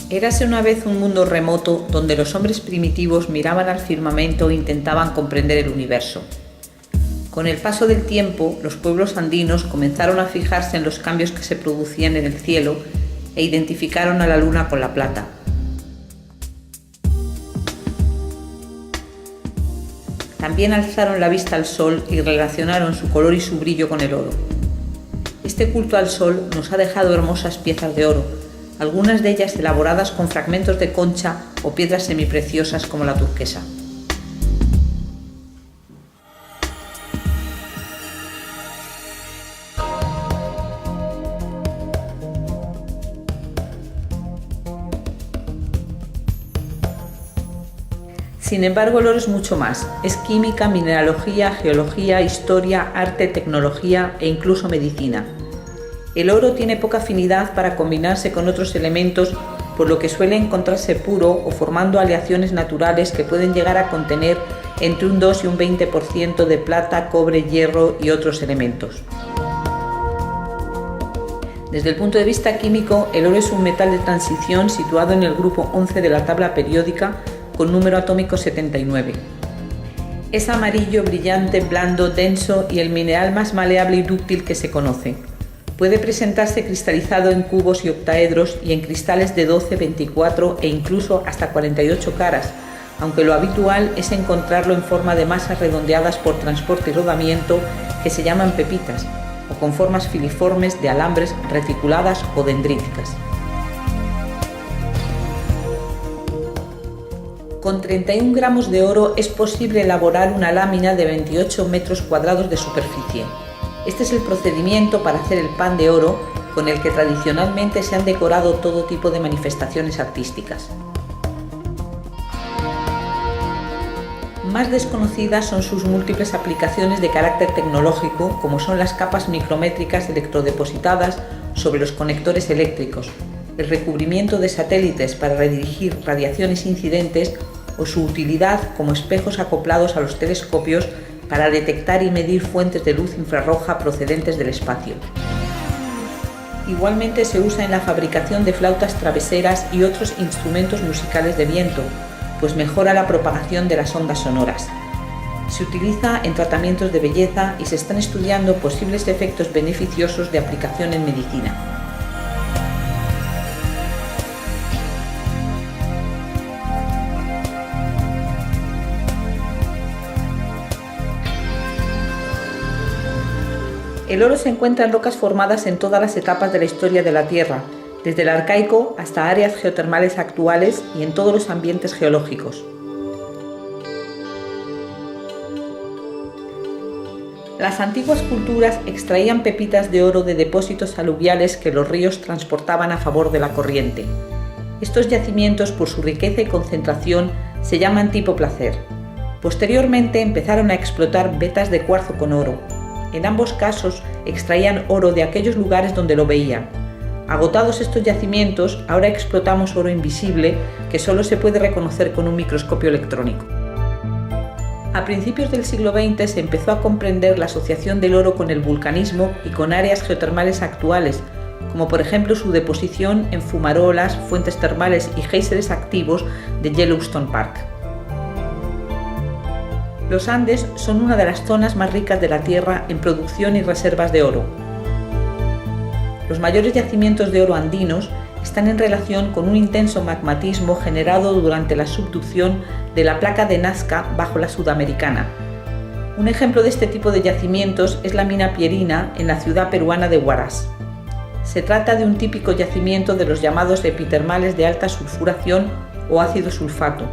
Érase una vez un mundo remoto donde los hombres primitivos miraban al firmamento e intentaban comprender el universo. Con el paso del tiempo, los pueblos andinos comenzaron a fijarse en los cambios que se producían en el cielo e identificaron a la luna con la plata. También alzaron la vista al sol y relacionaron su color y su brillo con el oro. Este culto al sol nos ha dejado hermosas piezas de oro, algunas de ellas elaboradas con fragmentos de concha o piedras semipreciosas como la turquesa. Sin embargo, el oro es mucho más. Es química, mineralogía, geología, historia, arte, tecnología e incluso medicina. El oro tiene poca afinidad para combinarse con otros elementos, por lo que suele encontrarse puro o formando aleaciones naturales que pueden llegar a contener entre un 2 y un 20% de plata, cobre, hierro y otros elementos. Desde el punto de vista químico, el oro es un metal de transición situado en el grupo 11 de la tabla periódica con número atómico 79. Es amarillo, brillante, blando, denso y el mineral más maleable y dúctil que se conoce. Puede presentarse cristalizado en cubos y octaedros y en cristales de 12, 24 e incluso hasta 48 caras, aunque lo habitual es encontrarlo en forma de masas redondeadas por transporte y rodamiento que se llaman pepitas, o con formas filiformes de alambres reticuladas o dendríticas. Con 31 gramos de oro es posible elaborar una lámina de 28 metros cuadrados de superficie. Este es el procedimiento para hacer el pan de oro con el que tradicionalmente se han decorado todo tipo de manifestaciones artísticas. Más desconocidas son sus múltiples aplicaciones de carácter tecnológico, como son las capas micrométricas electrodepositadas sobre los conectores eléctricos, el recubrimiento de satélites para redirigir radiaciones incidentes o su utilidad como espejos acoplados a los telescopios para detectar y medir fuentes de luz infrarroja procedentes del espacio. Igualmente se usa en la fabricación de flautas traveseras y otros instrumentos musicales de viento, pues mejora la propagación de las ondas sonoras. Se utiliza en tratamientos de belleza y se están estudiando posibles efectos beneficiosos de aplicación en medicina. El oro se encuentra en rocas formadas en todas las etapas de la historia de la Tierra, desde el arcaico hasta áreas geotermales actuales y en todos los ambientes geológicos. Las antiguas culturas extraían pepitas de oro de depósitos aluviales que los ríos transportaban a favor de la corriente. Estos yacimientos, por su riqueza y concentración, se llaman tipo placer. Posteriormente empezaron a explotar vetas de cuarzo con oro. En ambos casos extraían oro de aquellos lugares donde lo veían. Agotados estos yacimientos, ahora explotamos oro invisible que solo se puede reconocer con un microscopio electrónico. A principios del siglo XX se empezó a comprender la asociación del oro con el vulcanismo y con áreas geotermales actuales, como por ejemplo su deposición en fumarolas, fuentes termales y géiseres activos de Yellowstone Park. Los Andes son una de las zonas más ricas de la Tierra en producción y reservas de oro. Los mayores yacimientos de oro andinos están en relación con un intenso magmatismo generado durante la subducción de la placa de Nazca bajo la Sudamericana. Un ejemplo de este tipo de yacimientos es la mina Pierina en la ciudad peruana de Huaraz. Se trata de un típico yacimiento de los llamados epitermales de alta sulfuración o ácido sulfato.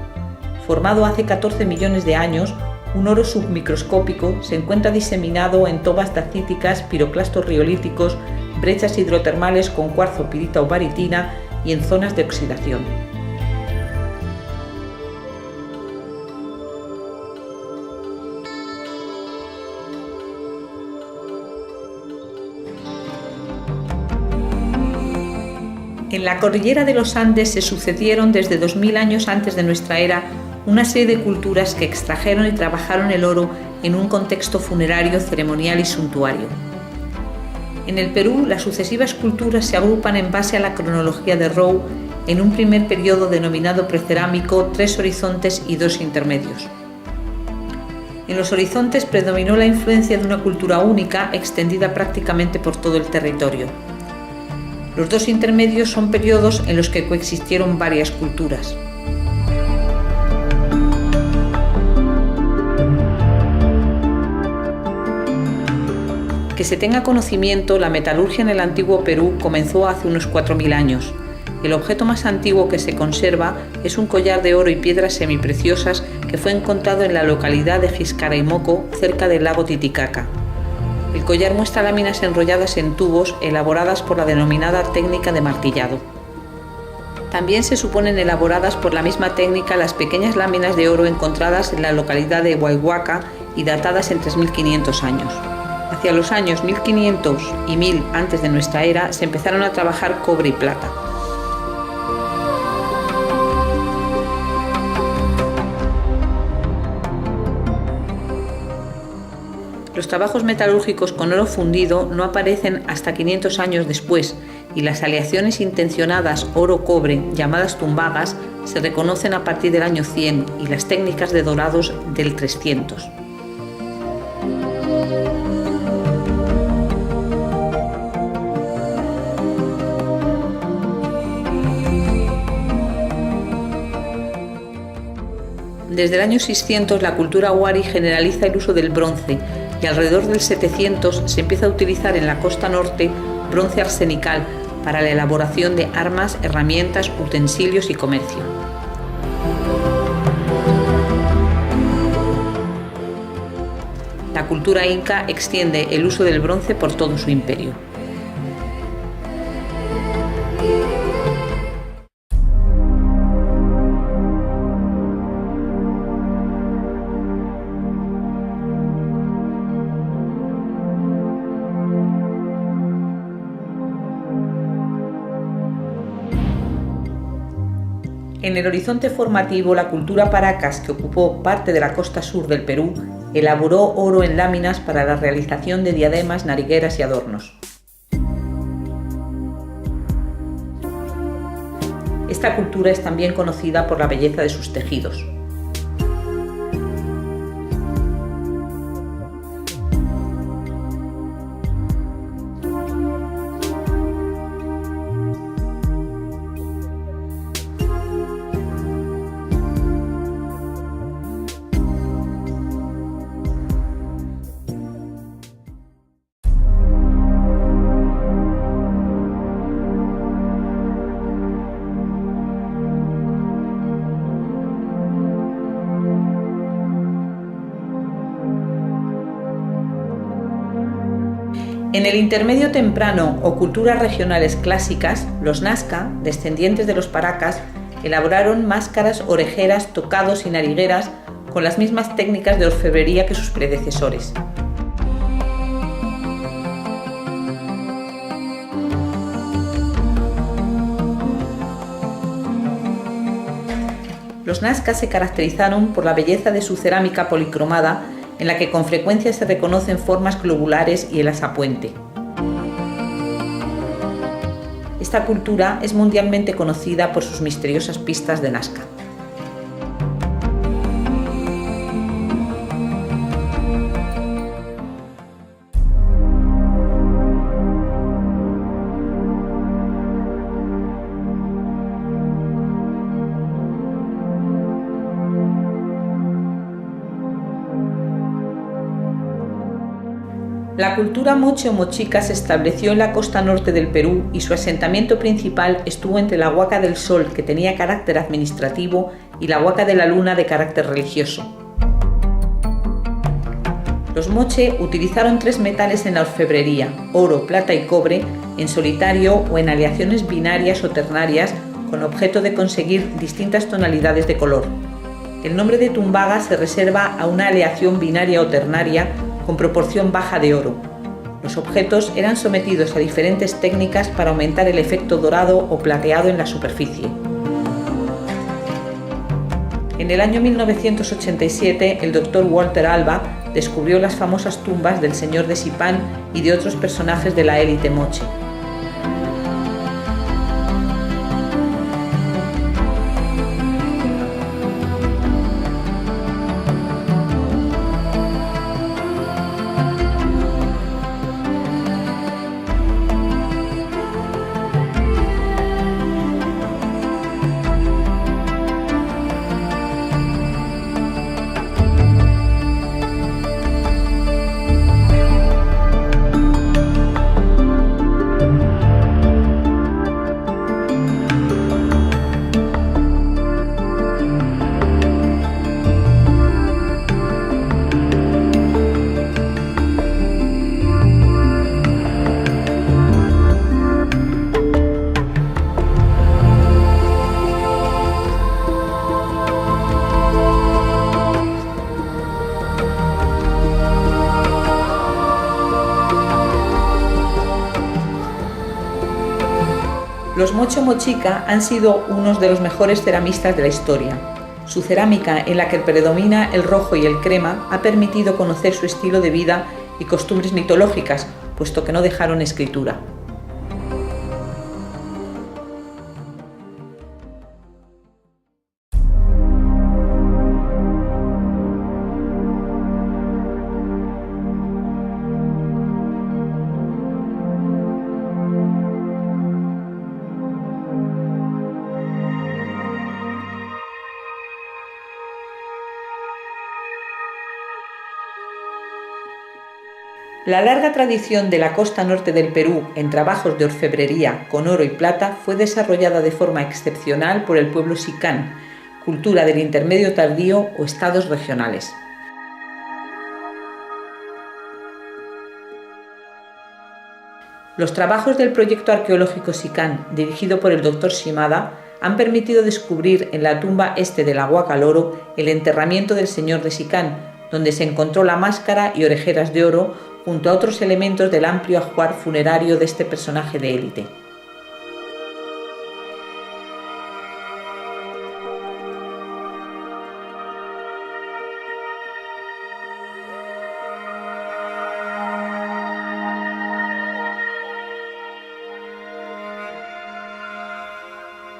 Formado hace 14 millones de años, un oro submicroscópico se encuentra diseminado en tobas dacíticas, piroclastos riolíticos, brechas hidrotermales con cuarzo, pirita o baritina y en zonas de oxidación. En la cordillera de los Andes se sucedieron desde 2000 años antes de nuestra era una serie de culturas que extrajeron y trabajaron el oro en un contexto funerario, ceremonial y suntuario. En el Perú, las sucesivas culturas se agrupan en base a la cronología de Rowe en un primer periodo denominado precerámico, 3 horizontes y 2 intermedios. En los horizontes predominó la influencia de una cultura única extendida prácticamente por todo el territorio. Los 2 intermedios son periodos en los que coexistieron varias culturas. Que se tenga conocimiento, la metalurgia en el antiguo Perú comenzó hace unos 4000 años. El objeto más antiguo que se conserva es un collar de oro y piedras semipreciosas que fue encontrado en la localidad de Xiscaraymoco, cerca del lago Titicaca. El collar muestra láminas enrolladas en tubos elaboradas por la denominada técnica de martillado. También se suponen elaboradas por la misma técnica las pequeñas láminas de oro encontradas en la localidad de Huayhuaca y datadas en 3500 años. Hacia los años 1500 y 1000 antes de nuestra era se empezaron a trabajar cobre y plata. Los trabajos metalúrgicos con oro fundido no aparecen hasta 500 años después y las aleaciones intencionadas oro-cobre, llamadas tumbagas, se reconocen a partir del año 100 y las técnicas de dorados del 300. Desde el año 600 la cultura wari generaliza el uso del bronce y alrededor del 700 se empieza a utilizar en la costa norte bronce arsenical para la elaboración de armas, herramientas, utensilios y comercio. La cultura inca extiende el uso del bronce por todo su imperio. En el horizonte formativo, la cultura Paracas, que ocupó parte de la costa sur del Perú, elaboró oro en láminas para la realización de diademas, narigueras y adornos. Esta cultura es también conocida por la belleza de sus tejidos. En el intermedio temprano o culturas regionales clásicas, los Nazca, descendientes de los Paracas, elaboraron máscaras, orejeras, tocados y narigueras con las mismas técnicas de orfebrería que sus predecesores. Los Nazca se caracterizaron por la belleza de su cerámica policromada, en la que con frecuencia se reconocen formas globulares y el asapuente. Esta cultura es mundialmente conocida por sus misteriosas pistas de Nazca. La cultura moche o mochica se estableció en la costa norte del Perú y su asentamiento principal estuvo entre la Huaca del Sol, que tenía carácter administrativo, y la Huaca de la Luna, de carácter religioso. Los moche utilizaron 3 metales en la orfebrería: oro, plata y cobre, en solitario o en aleaciones binarias o ternarias, con objeto de conseguir distintas tonalidades de color. El nombre de tumbaga se reserva a una aleación binaria o ternaria con proporción baja de oro. Los objetos eran sometidos a diferentes técnicas para aumentar el efecto dorado o plateado en la superficie. En el año 1987, el Dr. Walter Alba descubrió las famosas tumbas del señor de Sipán y de otros personajes de la élite moche. Los Mocho Mochica han sido unos de los mejores ceramistas de la historia. Su cerámica, en la que predomina el rojo y el crema, ha permitido conocer su estilo de vida y costumbres mitológicas, puesto que no dejaron escritura. La larga tradición de la costa norte del Perú en trabajos de orfebrería con oro y plata fue desarrollada de forma excepcional por el pueblo xicán, cultura del intermedio tardío o estados regionales. Los trabajos del proyecto arqueológico xicán, dirigido por el Dr. Shimada, han permitido descubrir en la tumba este del Ahuacaloro el enterramiento del señor de Xicán, donde se encontró la máscara y orejeras de oro, junto a otros elementos del amplio ajuar funerario de este personaje de élite.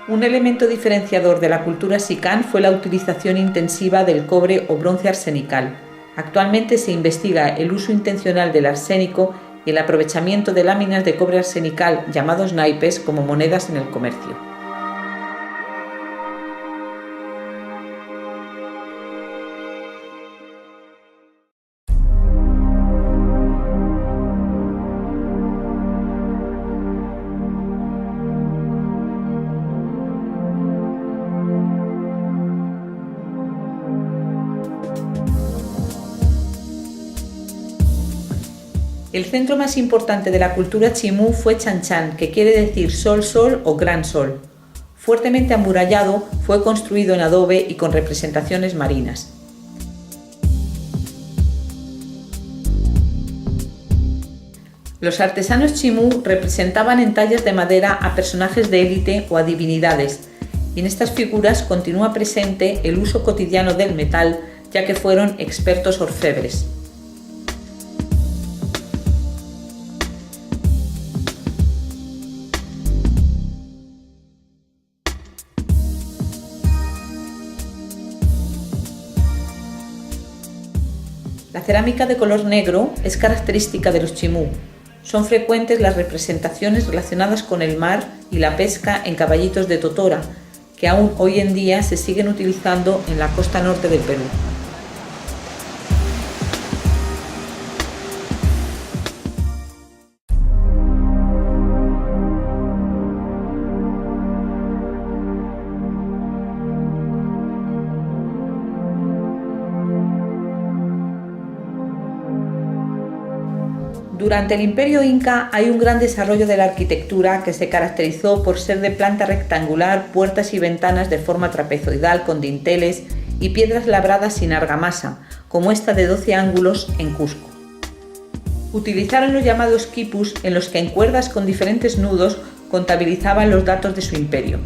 Un elemento diferenciador de la cultura xicán fue la utilización intensiva del cobre o bronce arsenical. Actualmente se investiga el uso intencional del arsénico y el aprovechamiento de láminas de cobre arsenical llamados naipes como monedas en el comercio. El centro más importante de la cultura chimú fue Chanchan, que quiere decir sol-sol o gran sol. Fuertemente amurallado, fue construido en adobe y con representaciones marinas. Los artesanos chimú representaban en tallas de madera a personajes de élite o a divinidades, y en estas figuras continúa presente el uso cotidiano del metal, ya que fueron expertos orfebres. La cerámica de color negro es característica de los chimú. Son frecuentes las representaciones relacionadas con el mar y la pesca en caballitos de totora, que aún hoy en día se siguen utilizando en la costa norte del Perú. Durante el Imperio Inca hay un gran desarrollo de la arquitectura que se caracterizó por ser de planta rectangular, puertas y ventanas de forma trapezoidal con dinteles y piedras labradas sin argamasa, como esta de 12 ángulos en Cusco. Utilizaron los llamados quipus, en los que en cuerdas con diferentes nudos contabilizaban los datos de su imperio.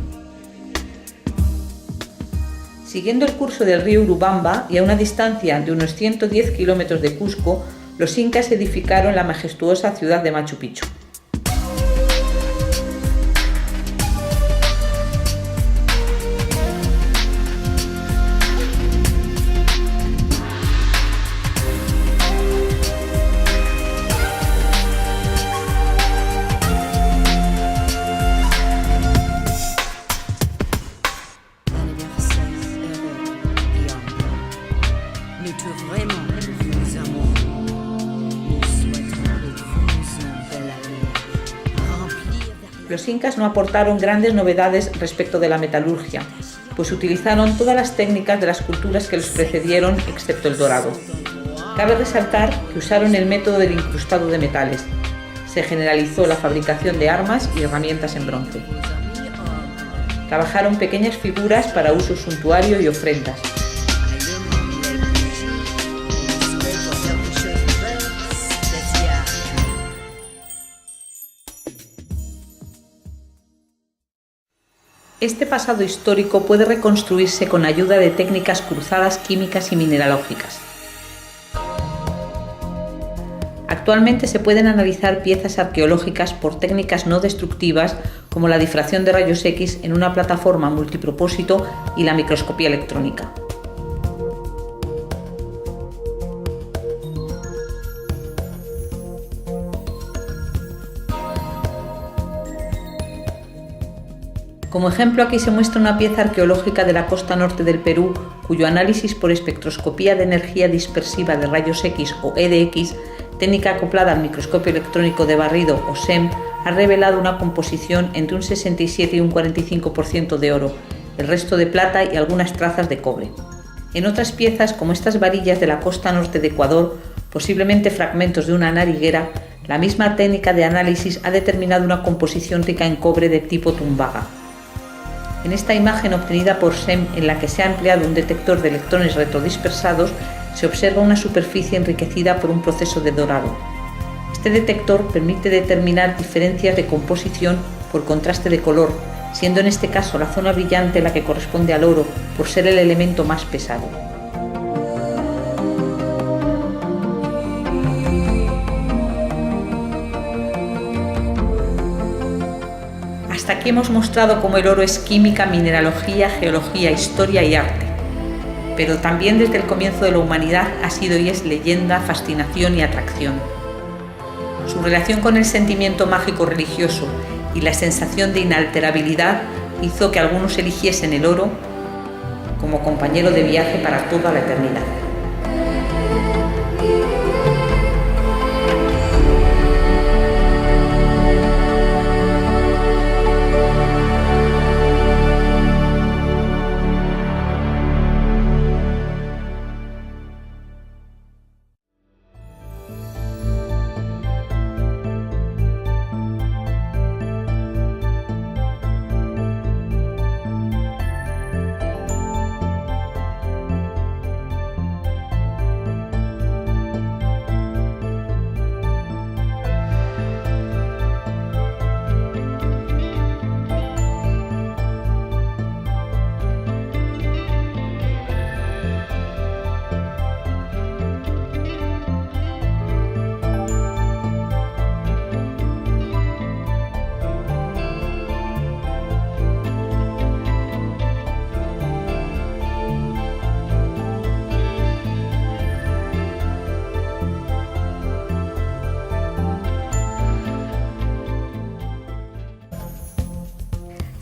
Siguiendo el curso del río Urubamba y a una distancia de unos 110 kilómetros de Cusco, los incas edificaron la majestuosa ciudad de Machu Picchu. Los incas no aportaron grandes novedades respecto de la metalurgia, pues utilizaron todas las técnicas de las culturas que los precedieron, excepto el dorado. Cabe resaltar que usaron el método del incrustado de metales. Se generalizó la fabricación de armas y herramientas en bronce. Trabajaron pequeñas figuras para uso suntuario y ofrendas. Este pasado histórico puede reconstruirse con ayuda de técnicas cruzadas químicas y mineralógicas. Actualmente se pueden analizar piezas arqueológicas por técnicas no destructivas como la difracción de rayos X en una plataforma multipropósito y la microscopía electrónica. Como ejemplo, aquí se muestra una pieza arqueológica de la costa norte del Perú, cuyo análisis por espectroscopía de energía dispersiva de rayos X o EDX, técnica acoplada al microscopio electrónico de barrido o SEM, ha revelado una composición entre un 67 y un 45% de oro, el resto de plata y algunas trazas de cobre. En otras piezas, como estas varillas de la costa norte de Ecuador, posiblemente fragmentos de una nariguera, la misma técnica de análisis ha determinado una composición rica en cobre de tipo tumbaga. En esta imagen obtenida por SEM, en la que se ha empleado un detector de electrones retrodispersados, se observa una superficie enriquecida por un proceso de dorado. Este detector permite determinar diferencias de composición por contraste de color, siendo en este caso la zona brillante la que corresponde al oro, por ser el elemento más pesado. Hasta aquí hemos mostrado cómo el oro es química, mineralogía, geología, historia y arte. Pero también desde el comienzo de la humanidad ha sido y es leyenda, fascinación y atracción. Su relación con el sentimiento mágico religioso y la sensación de inalterabilidad hizo que algunos eligiesen el oro como compañero de viaje para toda la eternidad.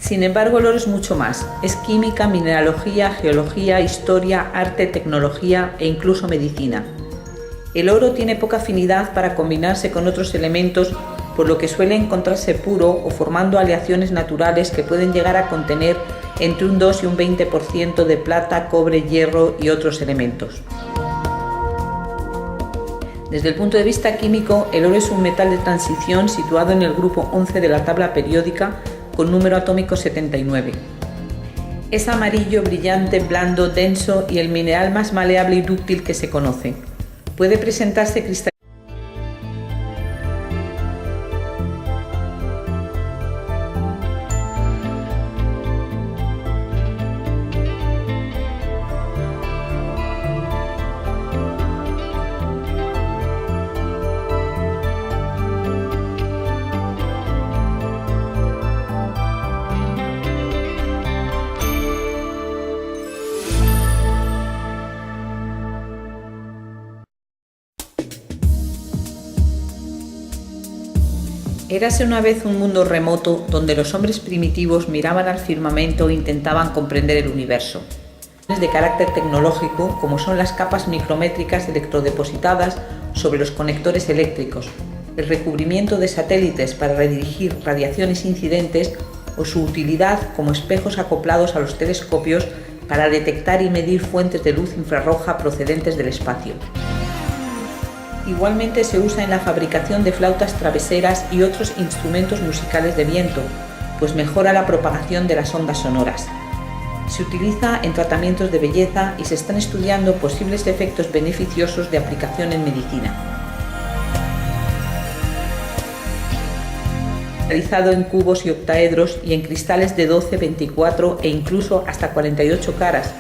Sin embargo, el oro es mucho más. Es química, mineralogía, geología, historia, arte, tecnología e incluso medicina. El oro tiene poca afinidad para combinarse con otros elementos, por lo que suele encontrarse puro o formando aleaciones naturales que pueden llegar a contener entre un 2 y un 20% de plata, cobre, hierro y otros elementos. Desde el punto de vista químico, el oro es un metal de transición situado en el grupo 11 de la tabla periódica, con número atómico 79. Es amarillo, brillante, blando, denso y el mineral más maleable y dúctil que se conoce. Puede presentarse cristalino. Érase una vez un mundo remoto donde los hombres primitivos miraban al firmamento e intentaban comprender el universo. De carácter tecnológico, como son las capas micrométricas electrodepositadas sobre los conectores eléctricos, el recubrimiento de satélites para redirigir radiaciones incidentes o su utilidad como espejos acoplados a los telescopios para detectar y medir fuentes de luz infrarroja procedentes del espacio. Igualmente se usa en la fabricación de flautas traveseras y otros instrumentos musicales de viento, pues mejora la propagación de las ondas sonoras. Se utiliza en tratamientos de belleza y se están estudiando posibles efectos beneficiosos de aplicación en medicina. cristalizado en cubos y octaedros y en cristales de 12, 24 e incluso hasta 48 caras,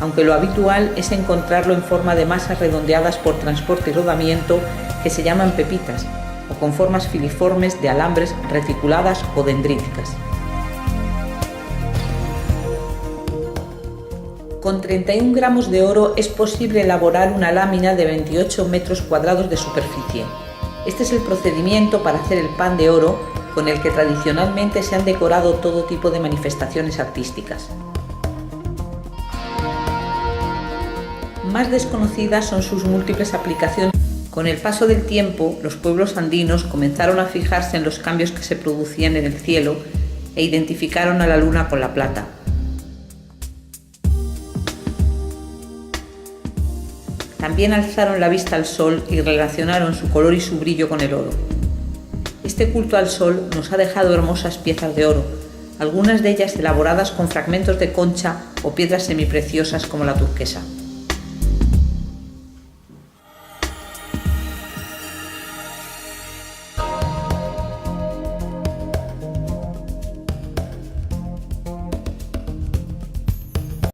aunque lo habitual es encontrarlo en forma de masas redondeadas por transporte y rodamiento que se llaman pepitas, o con formas filiformes de alambres reticuladas o dendríticas. Con 31 gramos de oro es posible elaborar una lámina de 28 metros cuadrados de superficie. Este es el procedimiento para hacer el pan de oro con el que tradicionalmente se han decorado todo tipo de manifestaciones artísticas. Más desconocidas son sus múltiples aplicaciones. Con el paso del tiempo, los pueblos andinos comenzaron a fijarse en los cambios que se producían en el cielo e identificaron a la luna con la plata. También alzaron la vista al sol y relacionaron su color y su brillo con el oro. Este culto al sol nos ha dejado hermosas piezas de oro, algunas de ellas elaboradas con fragmentos de concha o piedras semipreciosas como la turquesa.